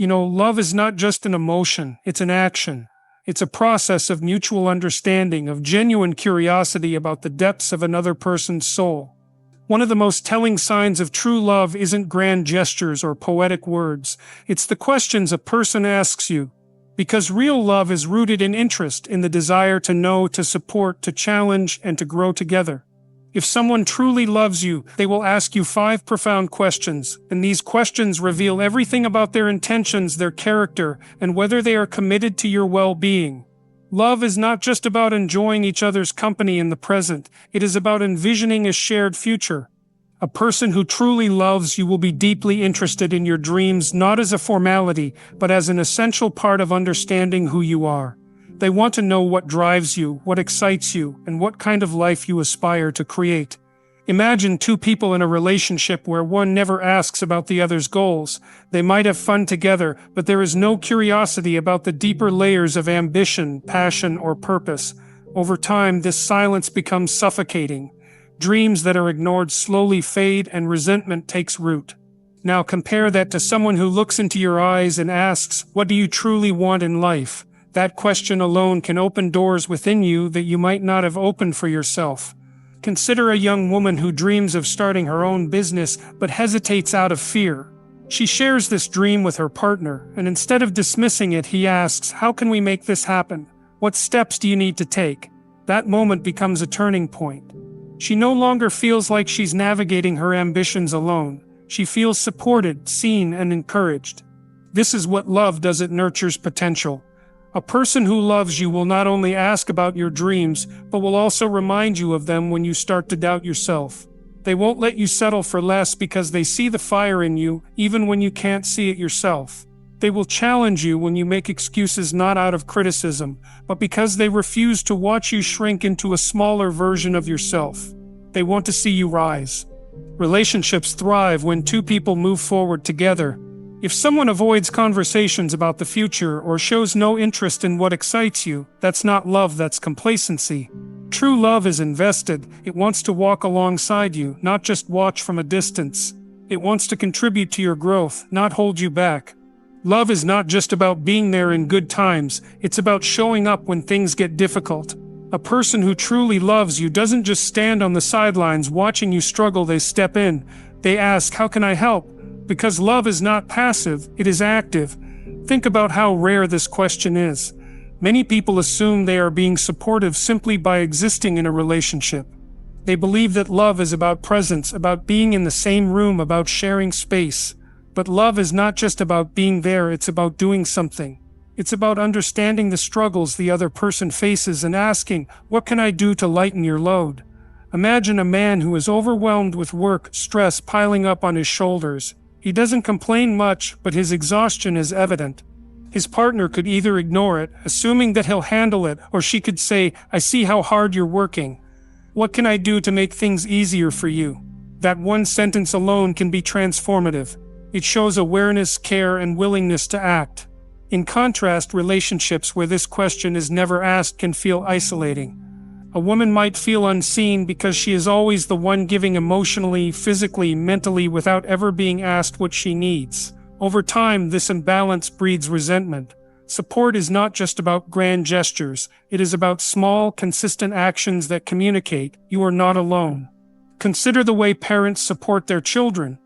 Love is not just an emotion, it's an action. It's a process of mutual understanding, of genuine curiosity about the depths of another person's soul. One of the most telling signs of true love isn't grand gestures or poetic words. It's the questions a person asks you. Because real love is rooted in interest, in the desire to know, to support, to challenge, and to grow together. If someone truly loves you, they will ask you 5 profound questions, and these questions reveal everything about their intentions, their character, and whether they are committed to your well-being. Love is not just about enjoying each other's company in the present, it is about envisioning a shared future. A person who truly loves you will be deeply interested in your dreams, not as a formality, but as an essential part of understanding who you are. They want to know what drives you, what excites you, and what kind of life you aspire to create. Imagine 2 people in a relationship where one never asks about the other's goals. They might have fun together, but there is no curiosity about the deeper layers of ambition, passion, or purpose. Over time, this silence becomes suffocating. Dreams that are ignored slowly fade and resentment takes root. Now compare that to someone who looks into your eyes and asks, "What do you truly want in life?" That question alone can open doors within you that you might not have opened for yourself. Consider a young woman who dreams of starting her own business but hesitates out of fear. She shares this dream with her partner, and instead of dismissing it, he asks, "How can we make this happen? What steps do you need to take?" That moment becomes a turning point. She no longer feels like she's navigating her ambitions alone. She feels supported, seen, and encouraged. This is what love does. It nurtures potential. A person who loves you will not only ask about your dreams, but will also remind you of them when you start to doubt yourself. They won't let you settle for less because they see the fire in you, even when you can't see it yourself. They will challenge you when you make excuses not out of criticism, but because they refuse to watch you shrink into a smaller version of yourself. They want to see you rise. Relationships thrive when 2 people move forward together. If someone avoids conversations about the future or shows no interest in what excites you, that's not love, that's complacency. True love is invested. It wants to walk alongside you, not just watch from a distance. It wants to contribute to your growth, not hold you back. Love is not just about being there in good times, it's about showing up when things get difficult. A person who truly loves you doesn't just stand on the sidelines watching you struggle, they step in. They ask, "How can I help?" Because love is not passive, it is active. Think about how rare this question is. Many people assume they are being supportive simply by existing in a relationship. They believe that love is about presence, about being in the same room, about sharing space. But love is not just about being there, it's about doing something. It's about understanding the struggles the other person faces and asking, "What can I do to lighten your load?" Imagine a man who is overwhelmed with work, stress piling up on his shoulders. He doesn't complain much, but his exhaustion is evident. His partner could either ignore it, assuming that he'll handle it, or she could say, "I see how hard you're working. What can I do to make things easier for you?" That one sentence alone can be transformative. It shows awareness, care, and willingness to act. In contrast, relationships where this question is never asked can feel isolating. A woman might feel unseen because she is always the one giving emotionally, physically, mentally without ever being asked what she needs. Over time, this imbalance breeds resentment. Support is not just about grand gestures, it is about small, consistent actions that communicate, "You are not alone." Consider the way parents support their children.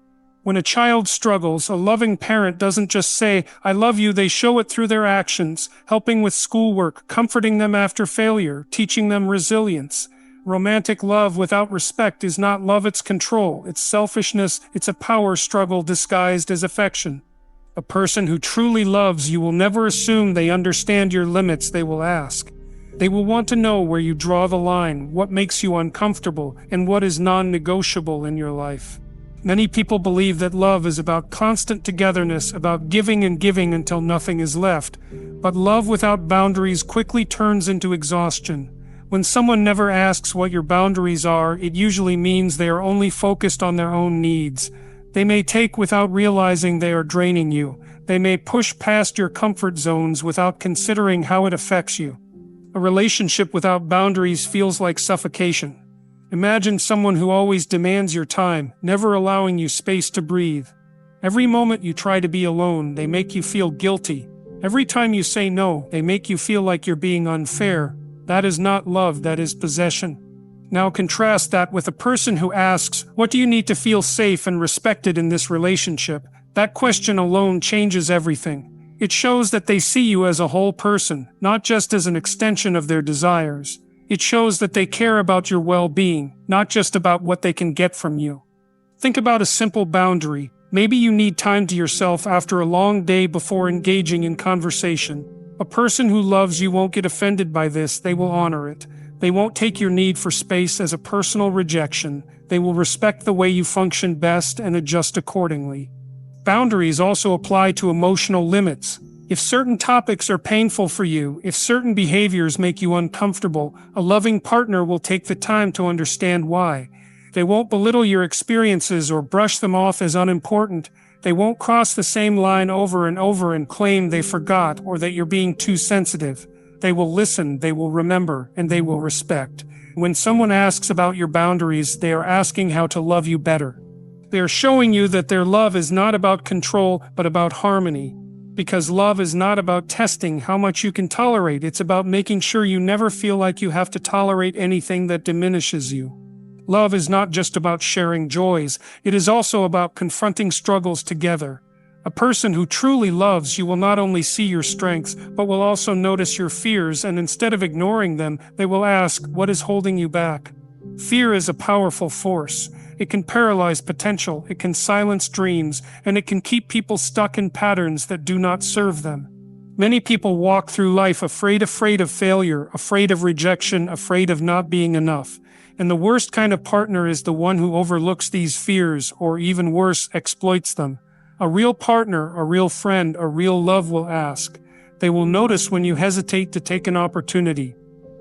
When a child struggles, a loving parent doesn't just say, "I love you," they show it through their actions, helping with schoolwork, comforting them after failure, teaching them resilience. Romantic love without respect is not love, it's control, it's selfishness, it's a power struggle disguised as affection. A person who truly loves you will never assume they understand your limits, they will ask. They will want to know where you draw the line, what makes you uncomfortable, and what is non-negotiable in your life. Many people believe that love is about constant togetherness, about giving and giving until nothing is left. But love without boundaries quickly turns into exhaustion. When someone never asks what your boundaries are, it usually means they are only focused on their own needs. They may take without realizing they are draining you. They may push past your comfort zones without considering how it affects you. A relationship without boundaries feels like suffocation. Imagine someone who always demands your time, never allowing you space to breathe. Every moment you try to be alone, they make you feel guilty. Every time you say no, they make you feel like you're being unfair. That is not love, that is possession. Now contrast that with a person who asks, "What do you need to feel safe and respected in this relationship?" That question alone changes everything. It shows that they see you as a whole person, not just as an extension of their desires. It shows that they care about your well-being, not just about what they can get from you. Think about a simple boundary. Maybe you need time to yourself after a long day before engaging in conversation. A person who loves you won't get offended by this, they will honor it. They won't take your need for space as a personal rejection. They will respect the way you function best and adjust accordingly. Boundaries also apply to emotional limits. If certain topics are painful for you, if certain behaviors make you uncomfortable, a loving partner will take the time to understand why. They won't belittle your experiences or brush them off as unimportant. They won't cross the same line over and over and claim they forgot or that you're being too sensitive. They will listen, they will remember, and they will respect. When someone asks about your boundaries, they are asking how to love you better. They are showing you that their love is not about control, but about harmony. Because love is not about testing how much you can tolerate, it's about making sure you never feel like you have to tolerate anything that diminishes you. Love is not just about sharing joys, it is also about confronting struggles together. A person who truly loves you will not only see your strengths, but will also notice your fears, and instead of ignoring them, they will ask, "What is holding you back?" Fear is a powerful force. It can paralyze potential, it can silence dreams, and it can keep people stuck in patterns that do not serve them. Many people walk through life afraid of failure, afraid of rejection, afraid of not being enough. And the worst kind of partner is the one who overlooks these fears, or even worse, exploits them. A real partner, a real friend, a real love will ask. They will notice when you hesitate to take an opportunity.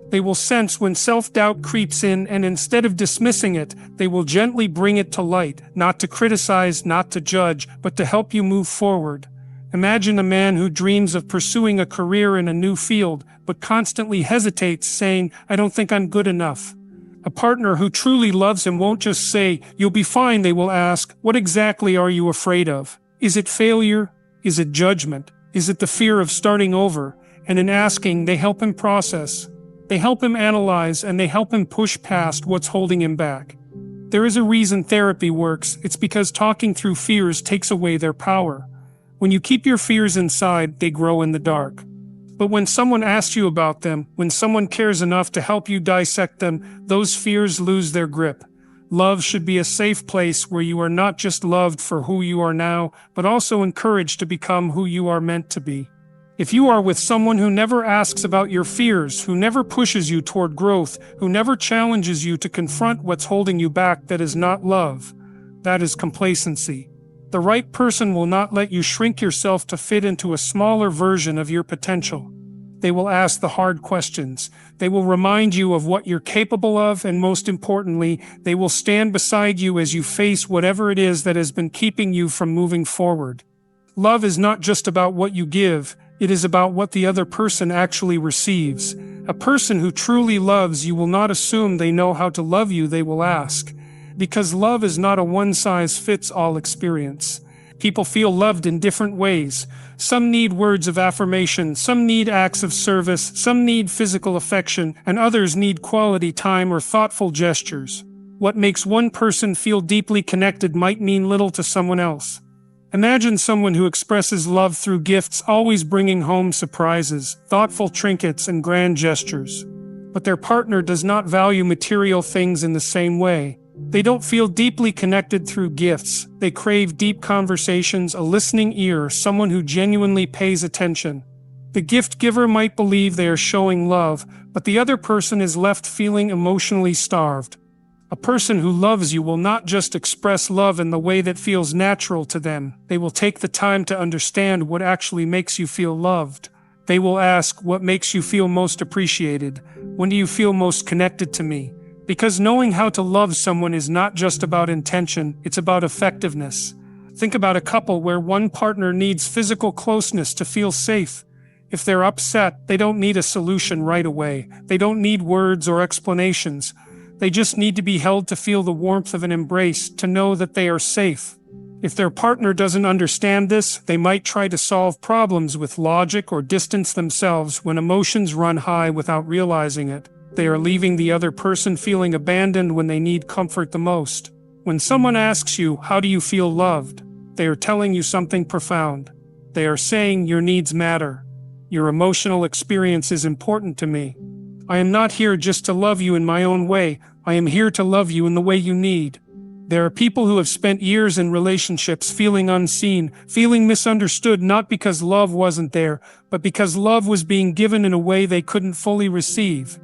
They will sense when self-doubt creeps in, and instead of dismissing it, they will gently bring it to light, not to criticize, not to judge, but to help you move forward. Imagine a man who dreams of pursuing a career in a new field, but constantly hesitates, saying, "I don't think I'm good enough." A partner who truly loves him won't just say, "You'll be fine." They will ask, "What exactly are you afraid of? Is it failure? Is it judgment? Is it the fear of starting over?" And in asking, they help him process. They help him analyze, and they help him push past what's holding him back. There is a reason therapy works. It's because talking through fears takes away their power. When you keep your fears inside, they grow in the dark. But when someone asks you about them, when someone cares enough to help you dissect them, those fears lose their grip. Love should be a safe place where you are not just loved for who you are now, but also encouraged to become who you are meant to be. If you are with someone who never asks about your fears, who never pushes you toward growth, who never challenges you to confront what's holding you back, that is not love. That is complacency. The right person will not let you shrink yourself to fit into a smaller version of your potential. They will ask the hard questions. They will remind you of what you're capable of, and most importantly, they will stand beside you as you face whatever it is that has been keeping you from moving forward. Love is not just about what you give, it is about what the other person actually receives. A person who truly loves you will not assume they know how to love you, they will ask. Because love is not a one-size-fits-all experience. People feel loved in different ways. Some need words of affirmation, some need acts of service, some need physical affection, and others need quality time or thoughtful gestures. What makes one person feel deeply connected might mean little to someone else. Imagine someone who expresses love through gifts, always bringing home surprises, thoughtful trinkets, and grand gestures. But their partner does not value material things in the same way. They don't feel deeply connected through gifts. They crave deep conversations, a listening ear, someone who genuinely pays attention. The gift giver might believe they are showing love, but the other person is left feeling emotionally starved. A person who loves you will not just express love in the way that feels natural to them. They will take the time to understand what actually makes you feel loved. They will ask, "What makes you feel most appreciated? When do you feel most connected to me?" Because knowing how to love someone is not just about intention, it's about effectiveness. Think about a couple where one partner needs physical closeness to feel safe. If they're upset, they don't need a solution right away. They don't need words or explanations. They just need to be held to feel the warmth of an embrace, to know that they are safe. If their partner doesn't understand this, they might try to solve problems with logic or distance themselves when emotions run high without realizing it. They are leaving the other person feeling abandoned when they need comfort the most. When someone asks you, "How do you feel loved?" they are telling you something profound. They are saying, "Your needs matter. Your emotional experience is important to me. I am not here just to love you in my own way. I am here to love you in the way you need." There are people who have spent years in relationships feeling unseen, feeling misunderstood, not because love wasn't there, but because love was being given in a way they couldn't fully receive.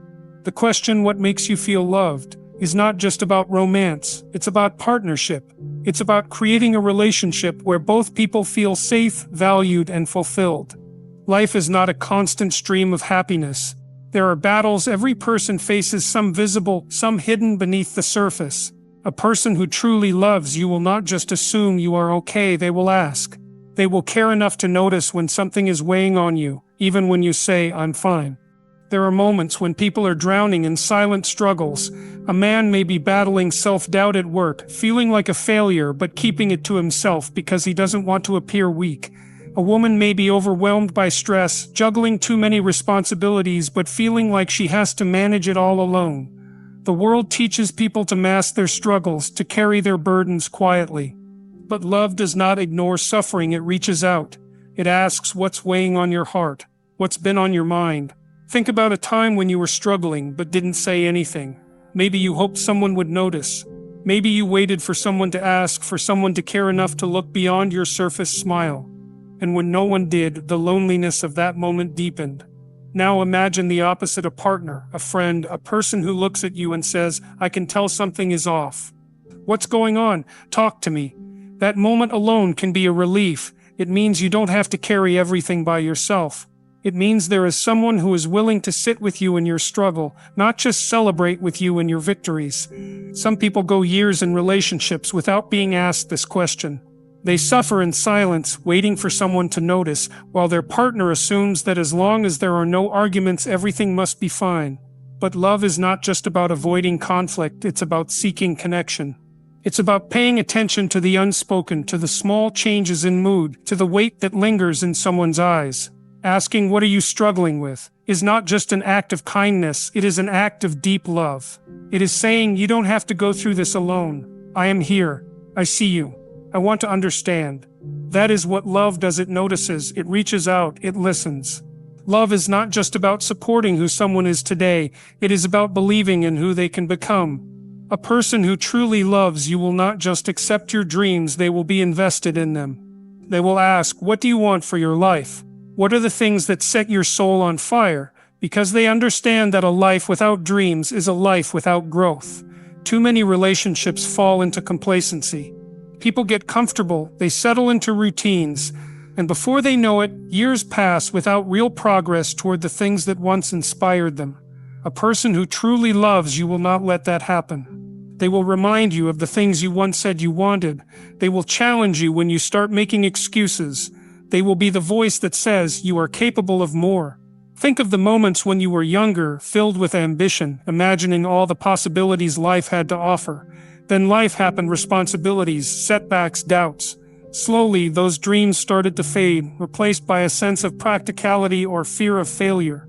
The question, "What makes you feel loved?" is not just about romance. It's about partnership. It's about creating a relationship where both people feel safe, valued, and fulfilled. Life is not a constant stream of happiness. There are battles every person faces, some visible, some hidden beneath the surface. A person who truly loves you will not just assume you are okay, they will ask. They will care enough to notice when something is weighing on you, even when you say, "I'm fine." There are moments when people are drowning in silent struggles. A man may be battling self-doubt at work, feeling like a failure but keeping it to himself because he doesn't want to appear weak. A woman may be overwhelmed by stress, juggling too many responsibilities but feeling like she has to manage it all alone. The world teaches people to mask their struggles, to carry their burdens quietly. But love does not ignore suffering, it reaches out. It asks, "What's weighing on your heart? What's been on your mind?" Think about a time when you were struggling but didn't say anything. Maybe you hoped someone would notice. Maybe you waited for someone to ask, for someone to care enough to look beyond your surface smile. And when no one did, the loneliness of that moment deepened. Now imagine the opposite: a partner, a friend, a person who looks at you and says, "I can tell something is off. What's going on? Talk to me." That moment alone can be a relief. It means you don't have to carry everything by yourself. It means there is someone who is willing to sit with you in your struggle, not just celebrate with you in your victories. Some people go years in relationships without being asked this question. They suffer in silence, waiting for someone to notice, while their partner assumes that as long as there are no arguments, everything must be fine. But love is not just about avoiding conflict, it's about seeking connection. It's about paying attention to the unspoken, to the small changes in mood, to the weight that lingers in someone's eyes. Asking, "What are you struggling with?" is not just an act of kindness, it is an act of deep love. It is saying, "You don't have to go through this alone. I am here. I see you. I want to understand." That is what love does. It notices, it reaches out, it listens. Love is not just about supporting who someone is today, it is about believing in who they can become. A person who truly loves you will not just accept your dreams, they will be invested in them. They will ask, "What do you want for your life? What are the things that set your soul on fire?" Because they understand that a life without dreams is a life without growth. Too many relationships fall into complacency. People get comfortable, they settle into routines, and before they know it, years pass without real progress toward the things that once inspired them. A person who truly loves you will not let that happen. They will remind you of the things you once said you wanted. They will challenge you when you start making excuses. They will be the voice that says you are capable of more. Think of the moments when you were younger, filled with ambition, imagining all the possibilities life had to offer. Then life happened, responsibilities, setbacks, doubts. Slowly, those dreams started to fade, replaced by a sense of practicality or fear of failure.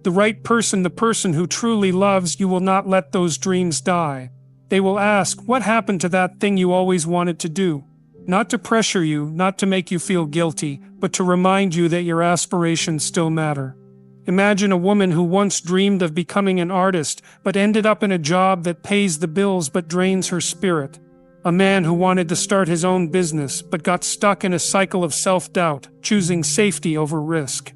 The right person, the person who truly loves you, will not let those dreams die. They will ask, "What happened to that thing you always wanted to do?" Not to pressure you, not to make you feel guilty, but to remind you that your aspirations still matter. Imagine a woman who once dreamed of becoming an artist, but ended up in a job that pays the bills but drains her spirit. A man who wanted to start his own business, but got stuck in a cycle of self-doubt, choosing safety over risk.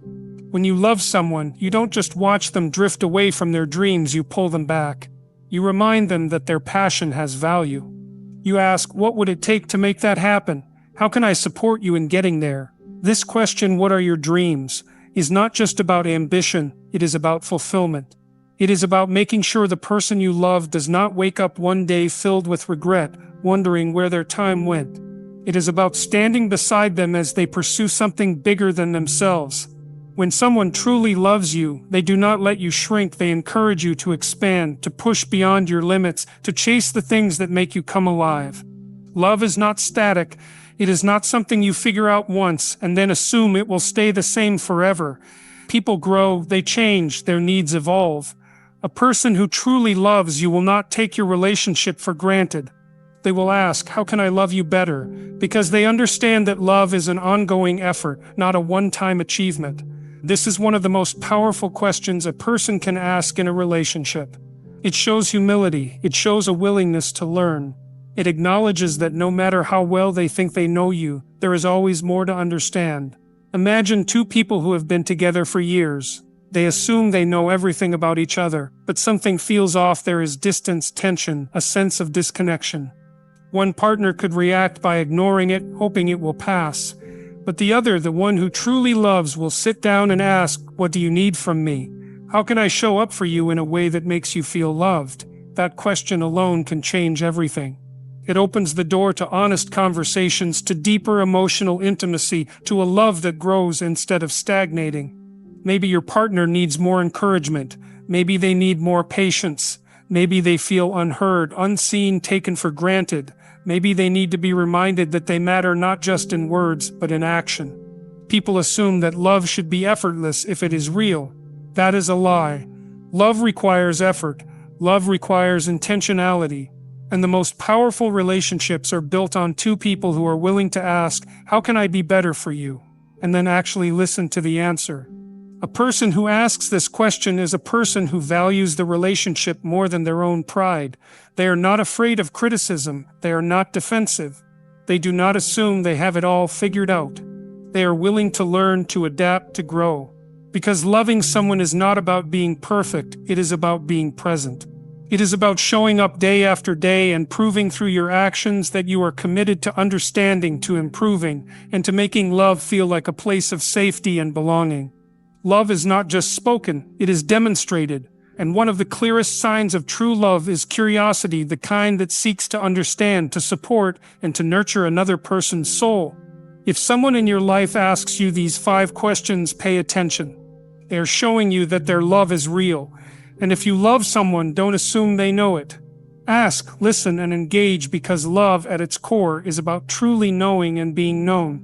When you love someone, you don't just watch them drift away from their dreams, you pull them back. You remind them that their passion has value. You ask, "What would it take to make that happen? How can I support you in getting there?" This question, "What are your dreams?" is not just about ambition, it is about fulfillment. It is about making sure the person you love does not wake up one day filled with regret, wondering where their time went. It is about standing beside them as they pursue something bigger than themselves. When someone truly loves you, they do not let you shrink, they encourage you to expand, to push beyond your limits, to chase the things that make you come alive. Love is not static, It is not something you figure out once and then assume it will stay the same forever. People grow, they change, their needs evolve. A person who truly loves you will not take your relationship for granted. They will ask, "How can I love you better?" Because they understand that love is an ongoing effort, not a one-time achievement. This is one of the most powerful questions a person can ask in a relationship. It shows humility, it shows a willingness to learn. It acknowledges that no matter how well they think they know you, there is always more to understand. Imagine two people who have been together for years. They assume they know everything about each other, but something feels off. There is distance, tension, a sense of disconnection. One partner could react by ignoring it, hoping it will pass. But the other, the one who truly loves, will sit down and ask, "What do you need from me? How can I show up for you in a way that makes you feel loved?" That question alone can change everything. It opens the door to honest conversations, to deeper emotional intimacy, to a love that grows instead of stagnating. Maybe your partner needs more encouragement. Maybe they need more patience. Maybe they feel unheard, unseen, taken for granted. Maybe they need to be reminded that they matter not just in words, but in action. People assume that love should be effortless if it is real. That is a lie. Love requires effort. Love requires intentionality. And the most powerful relationships are built on two people who are willing to ask, "How can I be better for you?" and then actually listen to the answer. A person who asks this question is a person who values the relationship more than their own pride. They are not afraid of criticism. They are not defensive. They do not assume they have it all figured out. They are willing to learn, to adapt, to grow. Because loving someone is not about being perfect, it is about being present. It is about showing up day after day and proving through your actions that you are committed to understanding, to improving, and to making love feel like a place of safety and belonging. Love is not just spoken, it is demonstrated, and one of the clearest signs of true love is curiosity, the kind that seeks to understand, to support, and to nurture another person's soul. If someone in your life asks you these 5 questions, pay attention. They are showing you that their love is real. And if you love someone, don't assume they know it. Ask, listen, and engage, because love at its core is about truly knowing and being known.